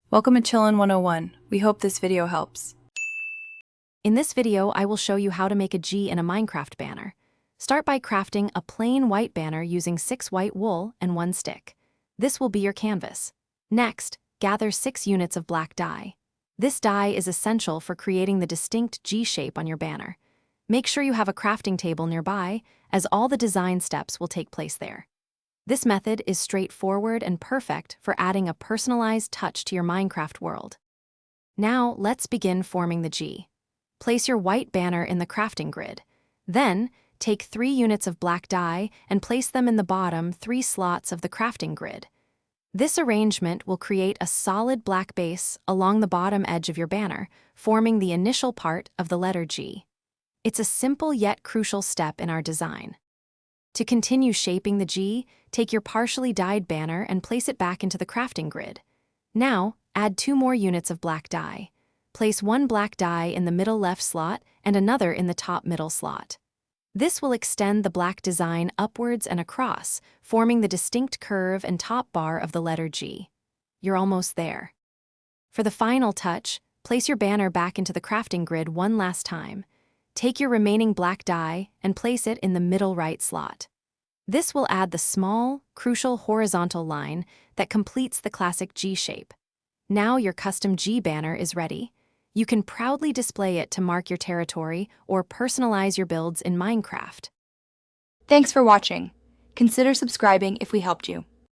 Welcome to Chillin' 101. We hope this video helps. In this video, I will show you how to make a G in a Minecraft banner. Start by crafting a plain white banner using 6 white wool and 1 stick. This will be your canvas. Next, gather 6 units of black dye. This dye is essential for creating the distinct G shape on your banner. Make sure you have a crafting table nearby, as all the design steps will take place there. This method is straightforward and perfect for adding a personalized touch to your Minecraft world. Now, let's begin forming the G. Place your white banner in the crafting grid. Then, take 3 units of black dye and place them in the bottom 3 slots of the crafting grid. This arrangement will create a solid black base along the bottom edge of your banner, forming the initial part of the letter G. It's a simple yet crucial step in our design. To continue shaping the G, take your partially dyed banner and place it back into the crafting grid. Now, add 2 more units of black dye. Place 1 black dye in the middle left slot and another in the top middle slot. This will extend the black design upwards and across, forming the distinct curve and top bar of the letter G. You're almost there. For the final touch, place your banner back into the crafting grid one last time. Take your remaining black dye and place it in the middle right slot. This will add the small, crucial horizontal line that completes the classic G shape. Now your custom G banner is ready. You can proudly display it to mark your territory or personalize your builds in Minecraft. Thanks for watching. Consider subscribing if we helped you.